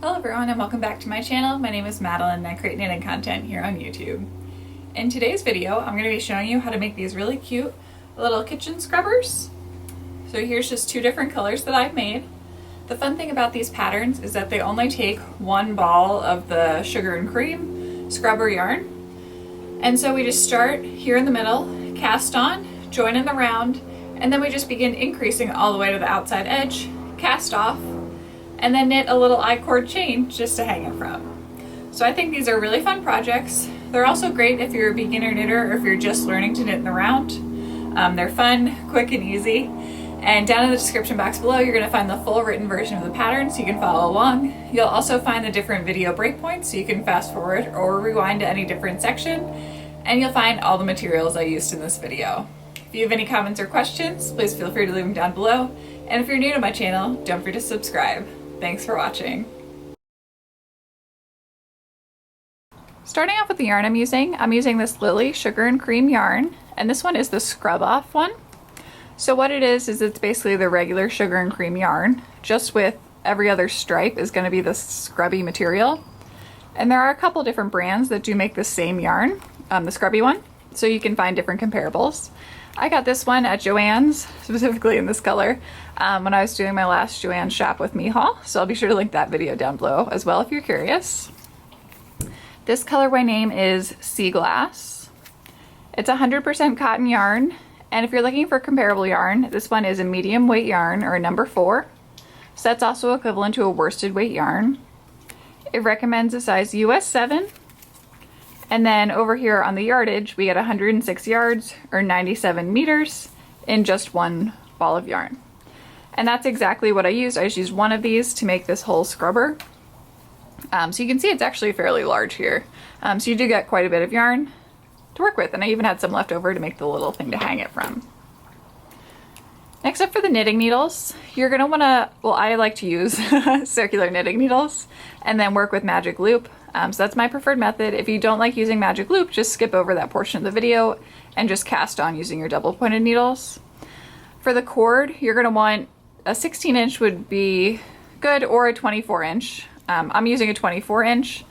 Hello everyone and welcome back to my channel. My name is Madeline and I create knitting content here on YouTube. In today's video, I'm going to be showing you how to make these really cute little kitchen scrubbers. So here's just two different colors that I've made. The fun thing about these patterns is that they only take one ball of the sugar and cream scrubber yarn. And so we just start here in the middle, cast on, join in the round, and then we just begin increasing all the way to the outside edge, cast off, and then knit a little I-cord chain just to hang it from. So I think these are really fun projects. They're also great if you're a beginner knitter or if you're just learning to knit in the round. They're fun, quick, and easy. And down in the description box below, you're going to find the full written version of the pattern so you can follow along. You'll also find the different video breakpoints so you can fast forward or rewind to any different section. And you'll find all the materials I used in this video. If you have any comments or questions, please feel free to leave them down below. And if you're new to my channel, don't forget to subscribe. Thanks for watching. Starting off with the yarn I'm using this Lily Sugar and Cream yarn, and this one is the scrub off one. So what it is it's basically the regular sugar and cream yarn, just with every other stripe is going to be the scrubby material. And there are a couple different brands that do make the same yarn, the scrubby one, so you can find different comparables. I got this one at Joann's, specifically in this color, when I was doing my last Joann Shop With Me haul, so I'll be sure to link that video down below as well if you're curious. This colorway name is Sea Glass. It's 100% cotton yarn, and if you're looking for comparable yarn, this one is a medium weight yarn, or a number 4, so that's also equivalent to a worsted weight yarn. It recommends a size US 7. And then over here on the yardage, we get 106 yards or 97 meters in just one ball of yarn. And that's exactly what I used. I just used one of these to make this whole scrubber. So you can see it's actually fairly large here. So you do get quite a bit of yarn to work with. And I even had some left over to make the little thing to hang it from. Next up for the knitting needles, you're gonna wanna, well, I like to use circular knitting needles and then work with magic loop. So that's my preferred method. If you don't like using magic loop, just skip over that portion of the video and just cast on using your double pointed needles. For the cord, you're gonna want a 16-inch would be good, or a 24-inch. I'm using a 24-inch,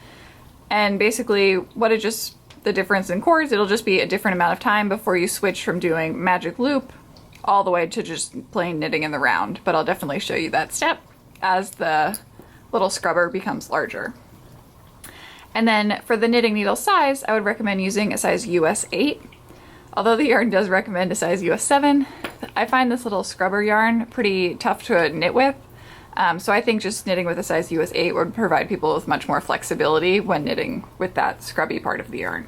and basically the difference in cords, it'll just be a different amount of time before you switch from doing magic loop all the way to just plain knitting in the round. But I'll definitely show you that step as the little scrubber becomes larger. And then for the knitting needle size, I would recommend using a size US 8. Although the yarn does recommend a size US 7, I find this little scrubber yarn pretty tough to knit with. So I think just knitting with a size US 8 would provide people with much more flexibility when knitting with that scrubby part of the yarn.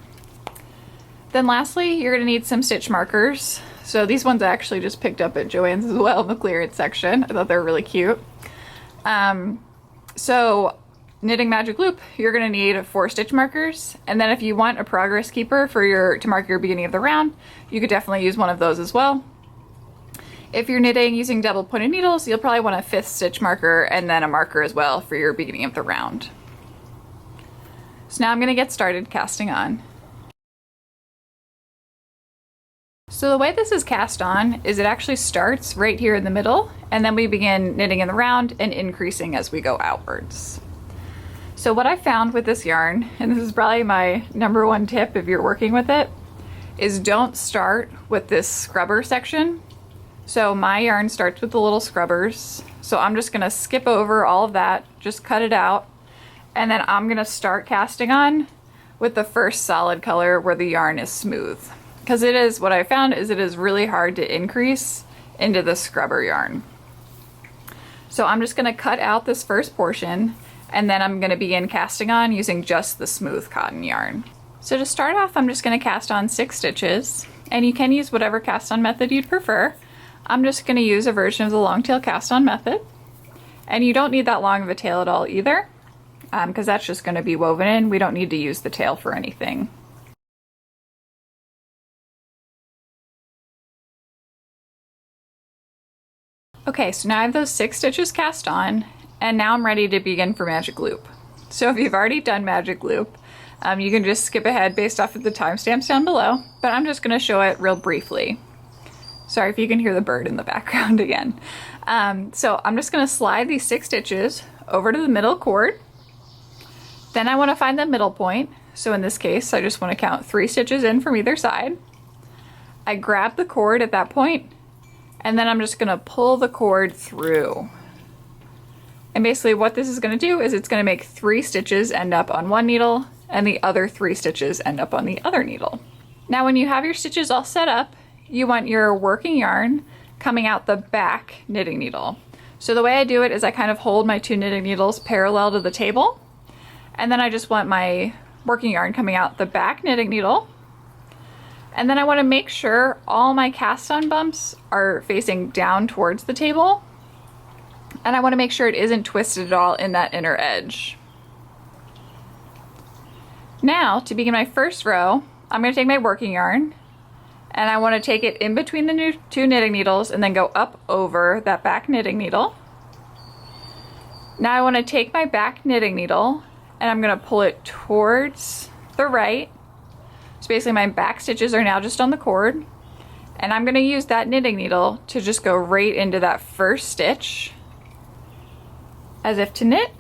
Then lastly, you're going to need some stitch markers. So these ones I actually just picked up at Joann's as well in the clearance section. I thought they were really cute. So knitting magic loop, you're going to need 4 stitch markers, and then if you want a progress keeper to mark your beginning of the round, you could definitely use one of those as well. If you're knitting using double pointed needles, you'll probably want a 5th stitch marker and then a marker as well for your beginning of the round. So now I'm going to get started casting on. So the way this is cast on is it actually starts right here in the middle, and then we begin knitting in the round and increasing as we go outwards. So what I found with this yarn, and this is probably my #1 tip if you're working with it, is don't start with this scrubber section. So my yarn starts with the little scrubbers. So I'm just gonna skip over all of that, just cut it out, and then I'm gonna start casting on with the first solid color where the yarn is smooth. Because what I found is it is really hard to increase into the scrubber yarn. So I'm just gonna cut out this first portion, and then I'm going to begin casting on using just the smooth cotton yarn. So to start off, I'm just going to cast on 6 stitches, and you can use whatever cast on method you'd prefer. I'm just going to use a version of the long tail cast on method, and you don't need that long of a tail at all either, because that's just going to be woven in. We don't need to use the tail for anything. Okay, so now I have those 6 stitches cast on, and now I'm ready to begin for magic loop. So if you've already done magic loop, you can just skip ahead based off of the timestamps down below, but I'm just going to show it real briefly. Sorry if you can hear the bird in the background again. So I'm just going to slide these 6 stitches over to the middle cord, Then I want to find the middle point. So in this case, I just want to count 3 stitches in from either side. I grab the cord at that point, and then I'm just going to pull the cord through. And basically what this is going to do is it's going to make 3 stitches end up on one needle and the other 3 stitches end up on the other needle. Now when you have your stitches all set up, you want your working yarn coming out the back knitting needle. So the way I do it is I kind of hold my 2 knitting needles parallel to the table, and then I just want my working yarn coming out the back knitting needle. And then I want to make sure all my cast on bumps are facing down towards the table. And I want to make sure it isn't twisted at all in that inner edge. Now, to begin my first row, I'm going to take my working yarn and I want to take it in between the 2 knitting needles and then go up over that back knitting needle. Now I want to take my back knitting needle and I'm going to pull it towards the right. So basically my back stitches are now just on the cord, and I'm going to use that knitting needle to just go right into that first stitch as if to knit.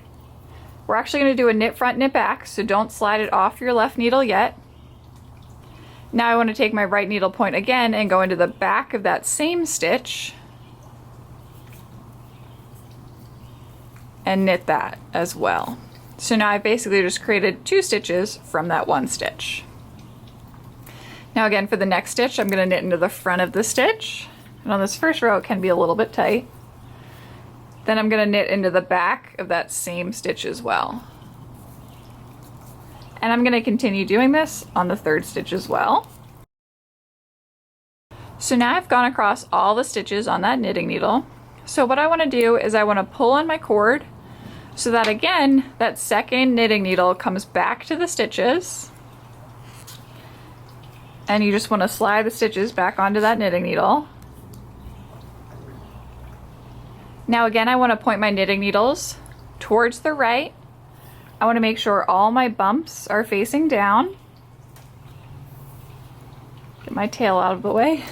We're actually going to do a knit front, knit back, so don't slide it off your left needle yet. Now I want to take my right needle point again and go into the back of that same stitch and knit that as well. So now I've basically just created 2 stitches from that 1 stitch. Now again, for the next stitch, I'm going to knit into the front of the stitch. And on this first row, it can be a little bit tight. Then I'm going to knit into the back of that same stitch as well. And I'm going to continue doing this on the 3rd stitch as well. So now I've gone across all the stitches on that knitting needle. So what I want to do is I want to pull on my cord so that again, that second knitting needle comes back to the stitches. And you just want to slide the stitches back onto that knitting needle. Now again, I want to point my knitting needles towards the right. I want to make sure all my bumps are facing down. Get my tail out of the way.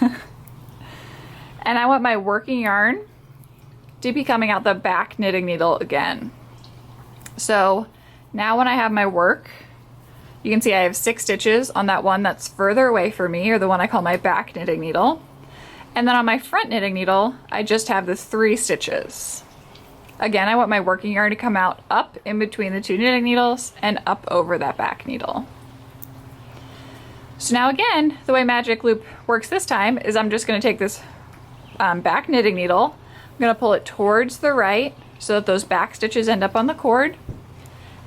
And I want my working yarn to be coming out the back knitting needle again. So now when I have my work, you can see I have 6 stitches on that one that's further away from me, or the one I call my back knitting needle. And then on my front knitting needle, I just have the 3 stitches. Again, I want my working yarn to come out up in between the 2 knitting needles and up over that back needle. So now again, the way Magic Loop works this time is I'm just going to take this back knitting needle, I'm going to pull it towards the right so that those back stitches end up on the cord.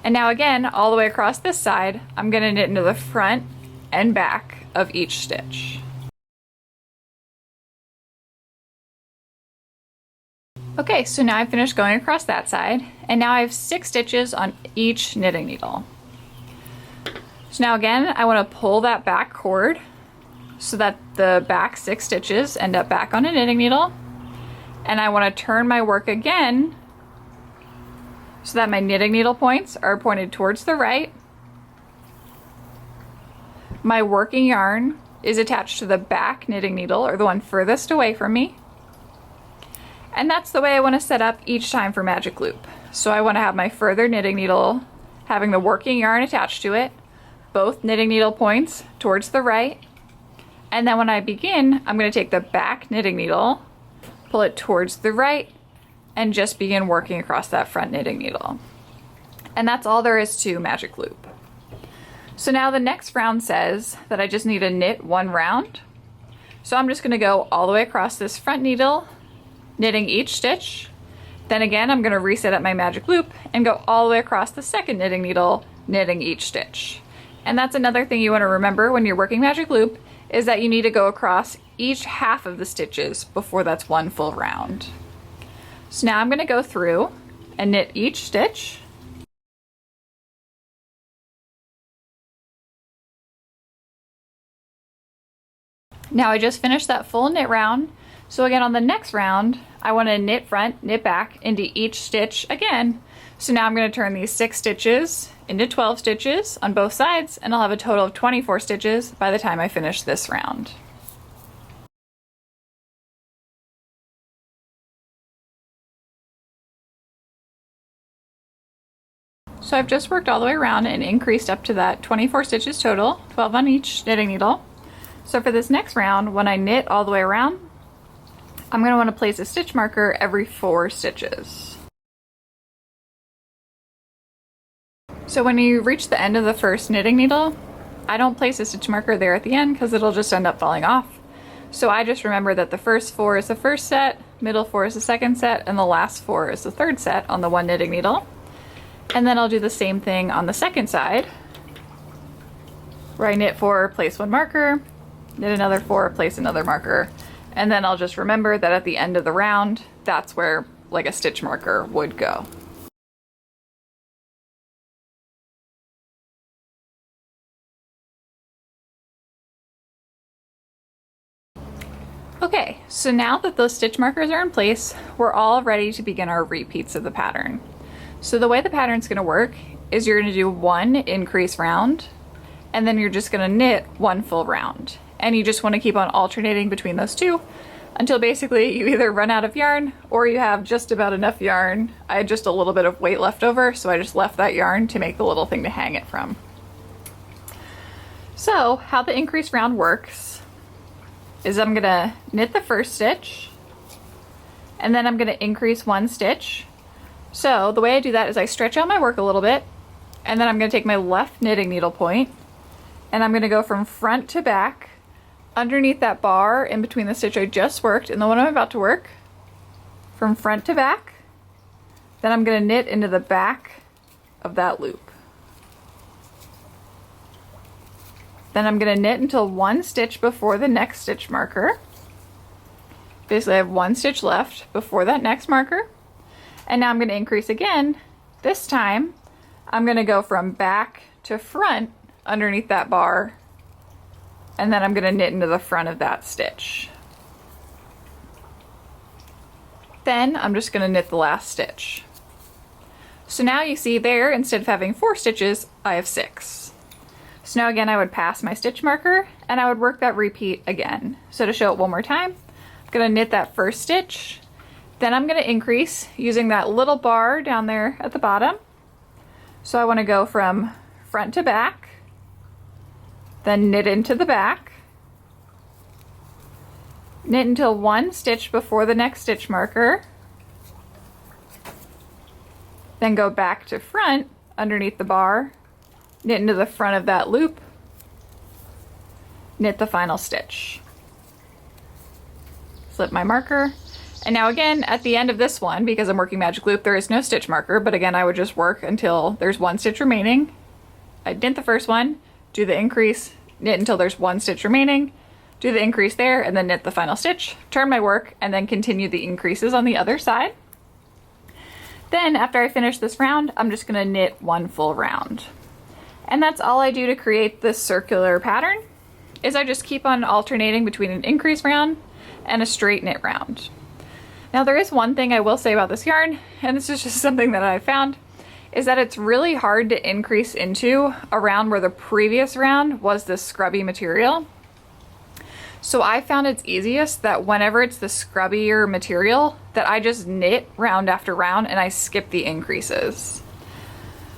And now again, all the way across this side, I'm going to knit into the front and back of each stitch. Okay, so now I've finished going across that side, and now I have 6 stitches on each knitting needle. So now again, I want to pull that back cord so that the back 6 stitches end up back on a knitting needle. And I want to turn my work again so that my knitting needle points are pointed towards the right. My working yarn is attached to the back knitting needle, or the one furthest away from me. And that's the way I want to set up each time for Magic Loop. So I want to have my further knitting needle having the working yarn attached to it, both knitting needle points towards the right. And then when I begin, I'm going to take the back knitting needle, pull it towards the right, and just begin working across that front knitting needle. And that's all there is to Magic Loop. So now the next round says that I just need to knit 1 round. So I'm just going to go all the way across this front needle, knitting each stitch. Then again, I'm going to reset up my Magic Loop and go all the way across the second knitting needle, knitting each stitch. And that's another thing you want to remember when you're working Magic Loop, is that you need to go across each half of the stitches before that's 1 full round. So now I'm going to go through and knit each stitch. Now I just finished that full knit round. So again, on the next round, I want to knit front, knit back into each stitch again. So now I'm going to turn these 6 stitches into 12 stitches on both sides, and I'll have a total of 24 stitches by the time I finish this round. So So I've just worked all the way around and increased up to that 24 stitches total, 12 on each knitting needle. So for this next round, when I knit all the way around, I'm going to want to place a stitch marker every 4 stitches. So when you reach the end of the first knitting needle, I don't place a stitch marker there at the end because it'll just end up falling off. So I just remember that the first 4 is the first set, middle 4 is the second set, and the last 4 is the third set on the one knitting needle. And then I'll do the same thing on the second side, where I knit 4, place 1 marker, knit another 4, place another marker, and then I'll just remember that at the end of the round, that's where like a stitch marker would go. Okay, so now that those stitch markers are in place, we're all ready to begin our repeats of the pattern. So the way the pattern's going to work is you're going to do 1 increase round, and then you're just going to knit 1 full round. And you just want to keep on alternating between those two until basically you either run out of yarn or you have just about enough yarn. I had just a little bit of weight left over, so I just left that yarn to make the little thing to hang it from. So how the increase round works is I'm gonna knit the first stitch, and then I'm gonna increase 1 stitch. So the way I do that is I stretch out my work a little bit, and then I'm gonna take my left knitting needle point, and I'm gonna go from front to back underneath that bar in between the stitch I just worked and the one I'm about to work, from front to back. Then I'm gonna knit into the back of that loop. Then I'm going to knit until 1 stitch before the next stitch marker. Basically I have 1 stitch left before that next marker. And now I'm going to increase again. This time I'm going to go from back to front underneath that bar, and then I'm going to knit into the front of that stitch. Then I'm just going to knit the last stitch. So now you see there, instead of having 4 stitches, I have 6. So now again I would pass my stitch marker and I would work that repeat again. So to show it one more time, I'm going to knit that first stitch, then I'm going to increase using that little bar down there at the bottom. So I want to go from front to back, then knit into the back, knit until 1 stitch before the next stitch marker, then go back to front underneath the bar, knit into the front of that loop, knit the final stitch. Slip my marker, and now again at the end of this one, because I'm working magic loop, there is no stitch marker, but again I would just work until there's 1 stitch remaining. I'd knit the first one, do the increase, knit until there's 1 stitch remaining, do the increase there, and then knit the final stitch, turn my work, and then continue the increases on the other side. Then after I finish this round, I'm just going to knit 1 full round. And that's all I do to create this circular pattern, is I just keep on alternating between an increase round and a straight knit round. Now there is one thing I will say about this yarn, and this is just something that I found, is that it's really hard to increase into a round where the previous round was this scrubby material. So I found it's easiest that whenever it's the scrubbier material, that I just knit round after round and I skip the increases.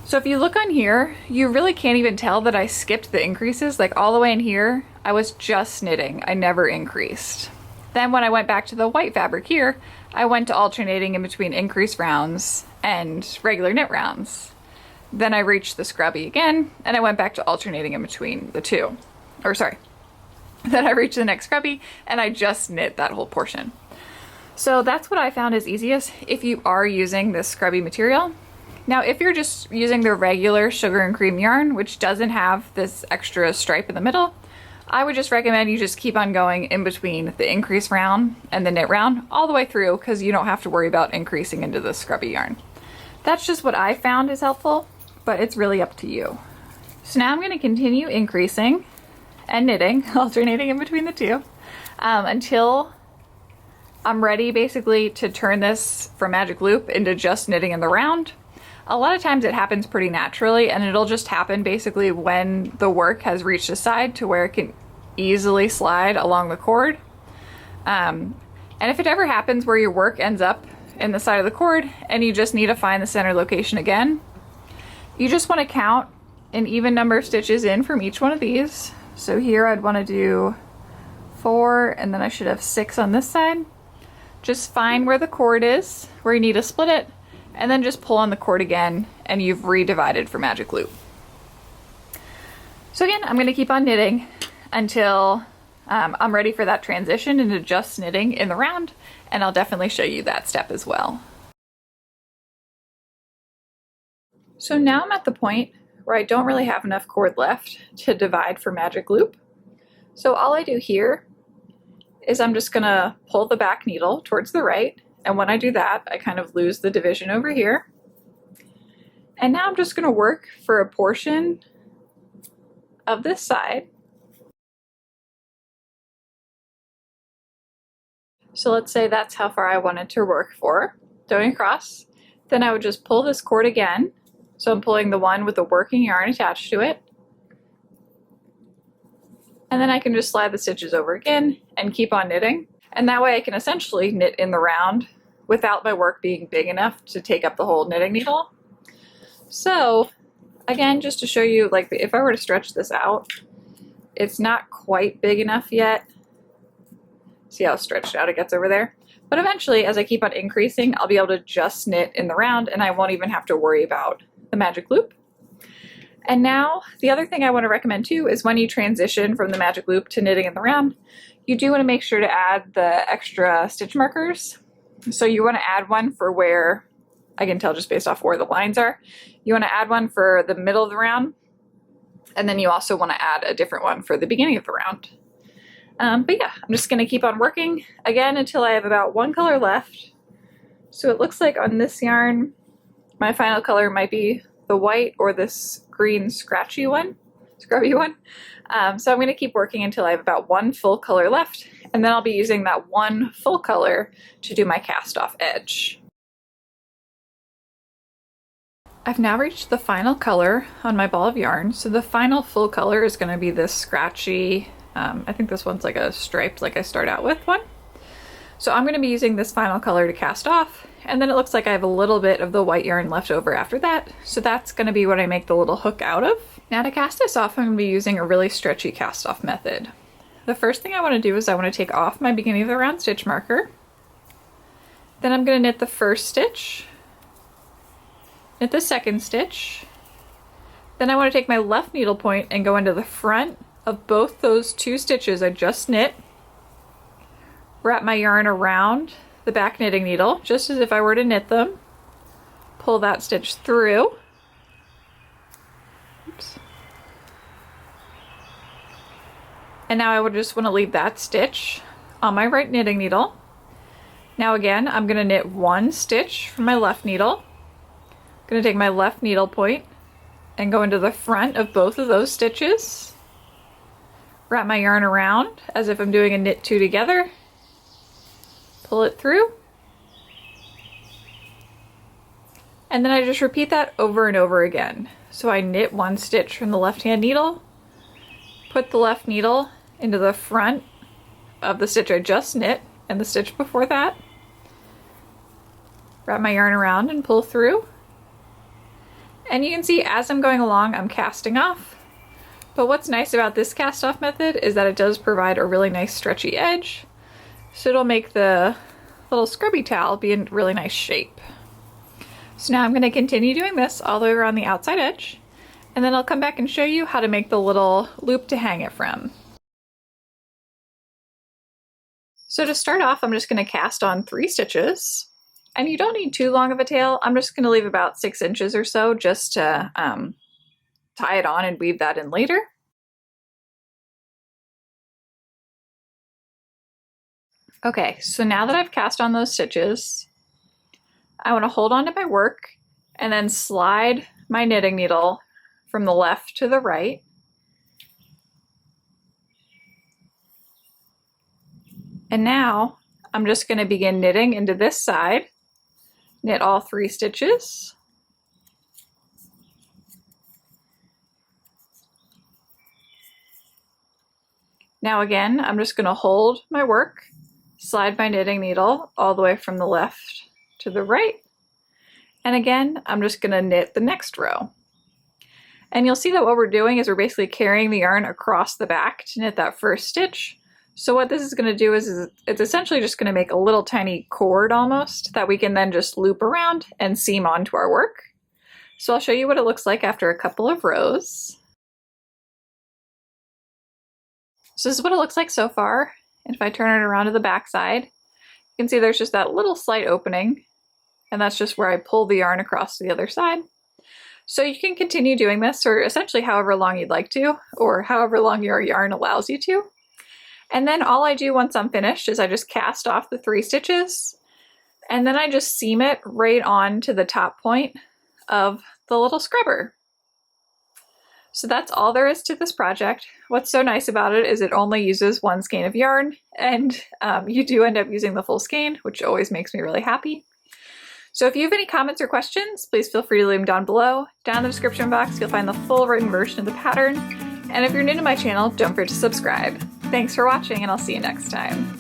So if you look on here, you really can't even tell that I skipped the increases. Like all the way in here, I was just knitting. I never increased. Then when I went back to the white fabric here, I went to alternating in between increase rounds and regular knit rounds. Then I reached the scrubby again, and I went back to alternating in between the two. Or sorry. Then I reached the next scrubby, and I just knit that whole portion. So that's what I found is easiest if you are using this scrubby material. Now, if you're just using the regular sugar and cream yarn, which doesn't have this extra stripe in the middle, I would just recommend you just keep on going in between the increase round and the knit round all the way through, because you don't have to worry about increasing into the scrubby yarn. That's just what I found is helpful, but it's really up to you. So now I'm going to continue increasing and knitting, alternating in between the two, until I'm ready basically to turn this from magic loop into just knitting in the round. A lot of times it happens pretty naturally, and it'll just happen basically when the work has reached a side to where it can easily slide along the cord. And if it ever happens where your work ends up in the side of the cord and you just need to find the center location again, You just want to count an even number of stitches in from each one of these. So here I'd want to do 4, and then I should have 6 on this side. Just find where the cord is, where you need to split it, and then just pull on the cord again, and you've redivided for magic loop. So again, I'm going to keep on knitting until I'm ready for that transition into just knitting in the round, and I'll definitely show you that step as well. So now I'm at the point where I don't really have enough cord left to divide for magic loop. So all I do here is I'm just gonna pull the back needle towards the right, and when I do that, I kind of lose the division over here. And now I'm just gonna work for a portion of this side. So let's say that's how far I wanted to work for, going across. Then I would just pull this cord again. So I'm pulling the one with the working yarn attached to it. And then I can just slide the stitches over again and keep on knitting. And that way I can essentially knit in the round without my work being big enough to take up the whole knitting needle. So again, just to show you, like if I were to stretch this out, it's not quite big enough yet. See how stretched out it gets over there? But eventually, as I keep on increasing, I'll be able to just knit in the round, and I won't even have to worry about the magic loop. And now the other thing I want to recommend too is when you transition from the magic loop to knitting in the round, you do want to make sure to add the extra stitch markers. So you want to add one for where, I can tell just based off where the lines are, you want to add one for the middle of the round, and then you also want to add a different one for the beginning of the round. But yeah, I'm just going to keep on working again until I have about one color left. So it looks like on this yarn, my final color might be the white or this green scrubby one. So I'm going to keep working until I have about one full color left, and then I'll be using that one full color to do my cast off edge. I've now reached the final color on my ball of yarn. So the final full color is going to be this scratchy, I think this one's like a striped, like I start out with one. So I'm going to be using this final color to cast off, and then it looks like I have a little bit of the white yarn left over after that. So that's going to be what I make the little hook out of. Now to cast this off, I'm going to be using a really stretchy cast off method. The first thing I want to do is I want to take off my beginning of the round stitch marker. Then I'm going to knit the first stitch, knit the second stitch. Then I want to take my left needle point and go into the front of both those two stitches I just knit. Wrap my yarn around the back knitting needle, just as if I were to knit them. Pull that stitch through. Oops. And now I would just want to leave that stitch on my right knitting needle. Now again, I'm going to knit one stitch from my left needle. I'm going to take my left needle point and go into the front of both of those stitches. Wrap my yarn around as if I'm doing a knit two together. Pull it through. And then I just repeat that over and over again. So I knit one stitch from the left hand needle, put the left needle into the front of the stitch I just knit and the stitch before that. Wrap my yarn around and pull through. And you can see as I'm going along, I'm casting off. But what's nice about this cast off method is that it does provide a really nice stretchy edge. So it'll make the little scrubby towel be in really nice shape. So now I'm going to continue doing this all the way around the outside edge, and then I'll come back and show you how to make the little loop to hang it from. So to start off, I'm just going to cast on 3 stitches, and you don't need too long of a tail. I'm just going to leave about 6 inches or so just to tie it on and weave that in later. Okay, so now that I've cast on those stitches, I want to hold on to my work and then slide my knitting needle from the left to the right. And now I'm just going to begin knitting into this side, knit all 3 stitches. Now again, I'm just going to hold my work, slide my knitting needle all the way from the left to the right. And again, I'm just going to knit the next row. And you'll see that what we're doing is we're basically carrying the yarn across the back to knit that first stitch. So what this is going to do is it's essentially just going to make a little tiny cord almost that we can then just loop around and seam onto our work. So I'll show you what it looks like after a couple of rows. So this is what it looks like so far. And if I turn it around to the back side, you can see there's just that little slight opening, and that's just where I pull the yarn across to the other side. So you can continue doing this for essentially however long you'd like to, or however long your yarn allows you to. And then all I do once I'm finished is I just cast off the 3 stitches, and then I just seam it right on to the top point of the little scrubber. So that's all there is to this project. What's so nice about it is it only uses 1 skein of yarn, and you do end up using the full skein, which always makes me really happy. So if you have any comments or questions, please feel free to leave them down below. Down in the description box, you'll find the full written version of the pattern. And if you're new to my channel, don't forget to subscribe. Thanks for watching, and I'll see you next time.